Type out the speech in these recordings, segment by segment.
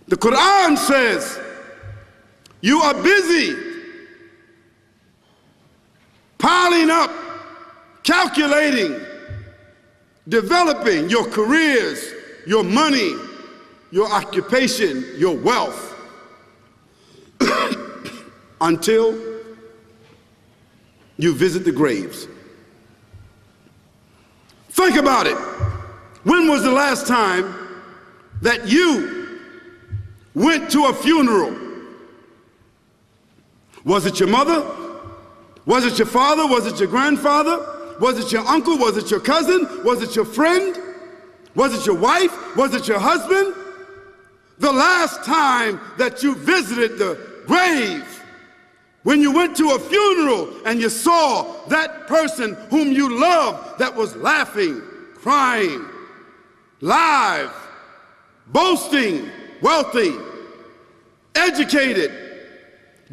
The Quran says, you are busy piling up, calculating, developing your careers, your money, your occupation, your wealth, until you visit the graves. Think about it. When was the last time that you went to a funeral? Was it your mother? Was it your father? Was it your grandfather? Was it your uncle? Was it your cousin? Was it your friend? Was it your wife? Was it your husband? The last time that you visited the grave, when you went to a funeral and you saw that person whom you loved that was laughing, crying, live, boasting, wealthy, educated,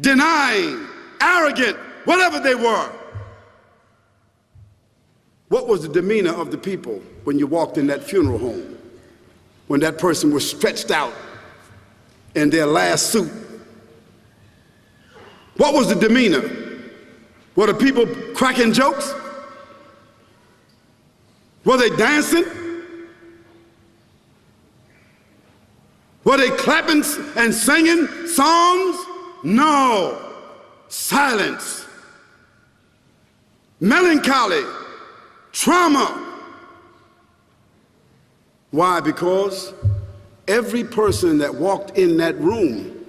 denying, arrogant, whatever they were. What was the demeanor of the people when you walked in that funeral home? When that person was stretched out in their last suit? What was the demeanor? Were the people cracking jokes? Were they dancing? Were they clapping and singing songs? No. Silence. Melancholy. Trauma. Why? Because every person that walked in that room,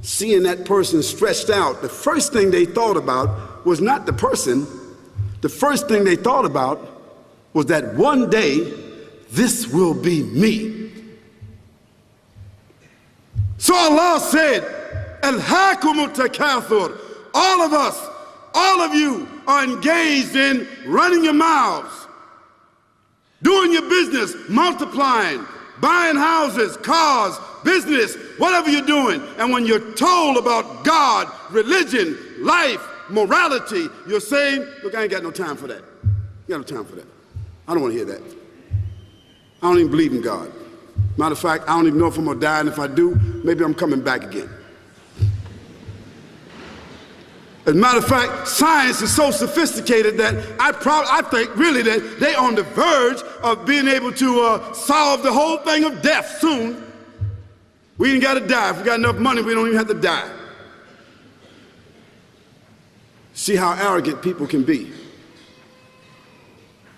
seeing that person stretched out, the first thing they thought about was not the person. The first thing they thought about was that one day, this will be me. So Allah said, Alhaakumut takathur. All of us, all of you are engaged in running your mouths, doing your business, multiplying, buying houses, cars, business, whatever you're doing. And when you're told about God, religion, life, morality, you're saying, look, I ain't got no time for that. I got no time for that. I don't want to hear that. I don't even believe in God. Matter of fact, I don't even know if I'm going to die, and if I do, maybe I'm coming back again. As a matter of fact, science is so sophisticated that I think really that they're on the verge of being able to solve the whole thing of death soon. We ain't got to die. If we got enough money, we don't even have to die. See how arrogant people can be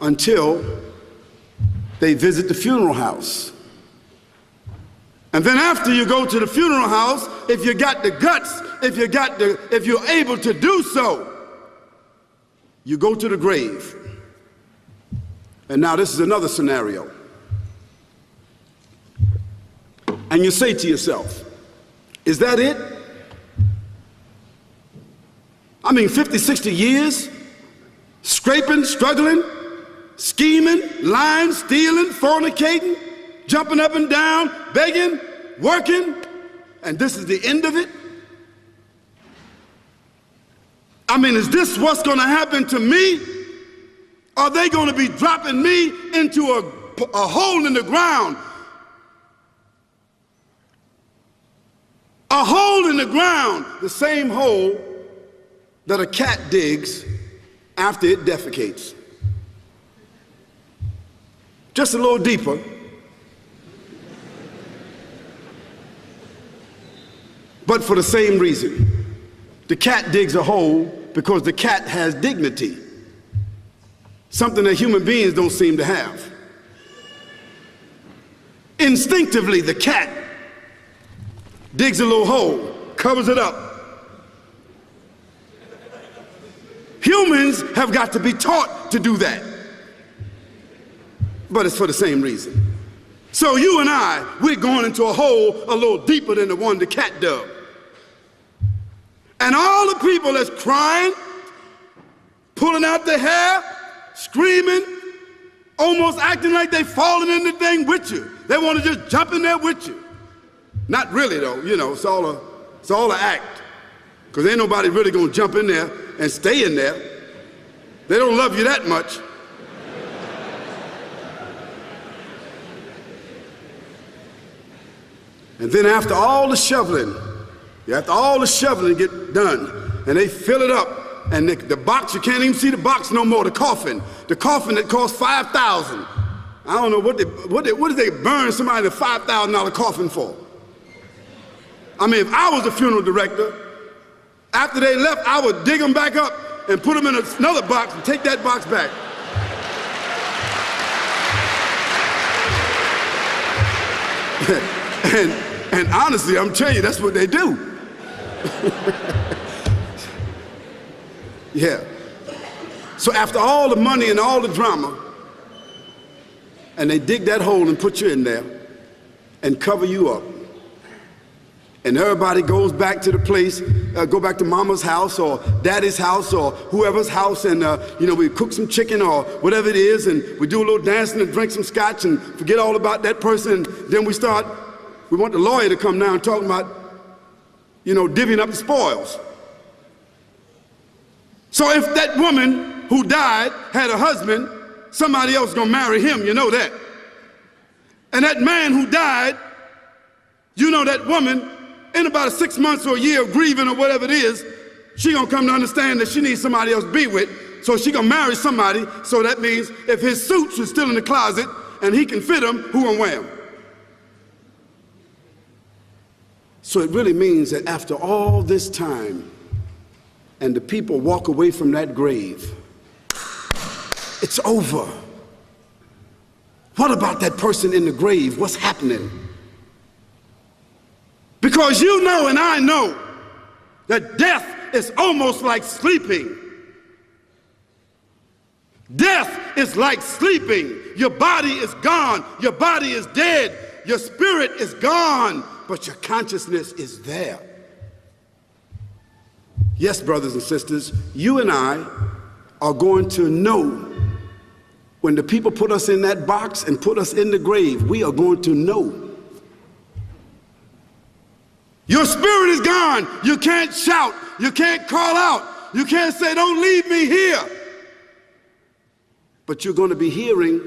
until they visit the funeral house. And then after you go to the funeral house, if you got the guts, if you're able to do so, you go to the grave. And now this is another scenario. And you say to yourself, is that it? I mean, 50, 60 years, scraping, struggling, scheming, lying, stealing, fornicating, jumping up and down, begging, working, and this is the end of it? I mean, is this what's going to happen to me? Are they going to be dropping me into a hole in the ground? A hole in the ground, the same hole that a cat digs after it defecates. Just a little deeper. But for the same reason. The cat digs a hole because the cat has dignity, something that human beings don't seem to have. Instinctively, the cat digs a little hole, covers it up. Humans have got to be taught to do that. But it's for the same reason. So you and I, we're going into a hole a little deeper than the one the cat dug. And all the people that's crying, pulling out their hair, screaming, almost acting like they falling in the thing with you. They want to just jump in there with you. Not really though, you know, it's all an act. Because ain't nobody really gonna jump in there and stay in there. They don't love you that much. And then after all the shoveling get done, and they fill it up, and the box, you can't even see the box no more, the coffin that cost $5,000. I don't know what did they burn somebody in a $5,000 coffin for? I mean, if I was a funeral director, after they left, I would dig them back up and put them in another box and take that box back. and honestly, I'm telling you, that's what they do. Yeah. So after all the money and all the drama, and they dig that hole and put you in there and cover you up, and everybody goes back to the place, go back to mama's house or daddy's house or whoever's house, and we cook some chicken or whatever it is, and we do a little dancing and drink some scotch and forget all about that person, and then we want the lawyer to come down talking about, divvying up the spoils. So if that woman who died had a husband, somebody else gonna marry him, you know that. And that man who died, that woman, in about 6 months or a year of grieving or whatever it is, she gonna come to understand that she needs somebody else to be with, so she gonna marry somebody. So that means if his suits are still in the closet and he can fit them, who gonna wear them? So it really means that after all this time, and the people walk away from that grave, it's over. What about that person in the grave? What's happening? Because you know and I know that death is almost like sleeping. Death is like sleeping. Your body is gone. Your body is dead. Your spirit is gone, but your consciousness is there. Yes, brothers and sisters, you and I are going to know when the people put us in that box and put us in the grave. We are going to know. Your spirit is gone. You can't shout. You can't call out. You can't say, "Don't leave me here." But you're going to be hearing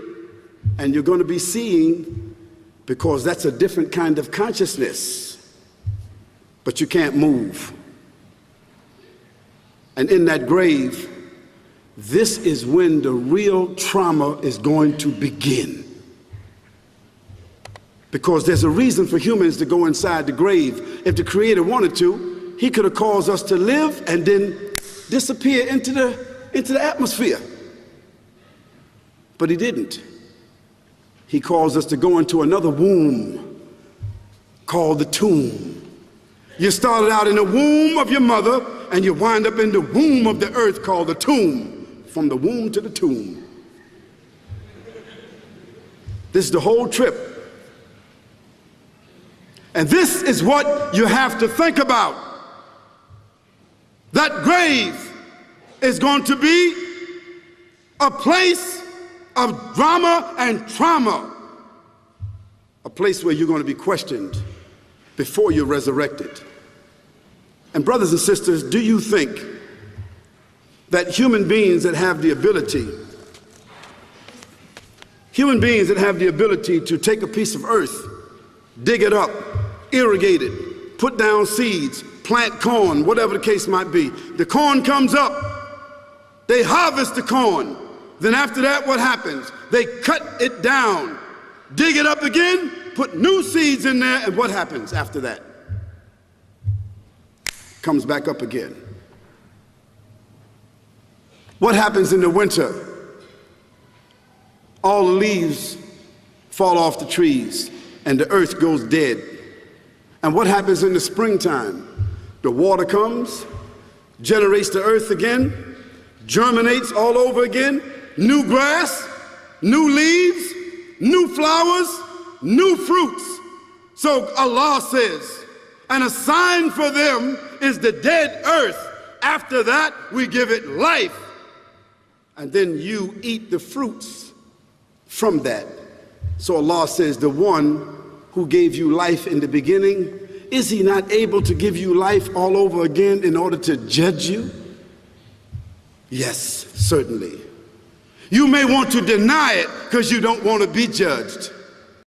and you're going to be seeing, because that's a different kind of consciousness. But you can't move. And in that grave, this is when the real trauma is going to begin. Because there's a reason for humans to go inside the grave. If the Creator wanted to, he could have caused us to live and then disappear into the atmosphere. But he didn't. He caused us to go into another womb called the tomb. You started out in the womb of your mother, and you wind up in the womb of the earth called the tomb. From the womb to the tomb. This is the whole trip. And this is what you have to think about. That grave is going to be a place of drama and trauma. A place where you're going to be questioned before you're resurrected. And brothers and sisters, do you think that human beings that have the ability to take a piece of earth, dig it up, irrigate it, put down seeds, plant corn, whatever the case might be. The corn comes up, they harvest the corn. Then after that, what happens? They cut it down, dig it up again, put new seeds in there, and what happens after that? Comes back up again. What happens in the winter? All the leaves fall off the trees and the earth goes dead. And what happens in the springtime? The water comes, generates the earth again, germinates all over again, new grass, new leaves, new flowers, new fruits. So Allah says, and a sign for them is the dead earth. After that, we give it life. And then you eat the fruits from that. So Allah says, the one who gave you life in the beginning, is he not able to give you life all over again in order to judge you? Yes, certainly. You may want to deny it because you don't want to be judged.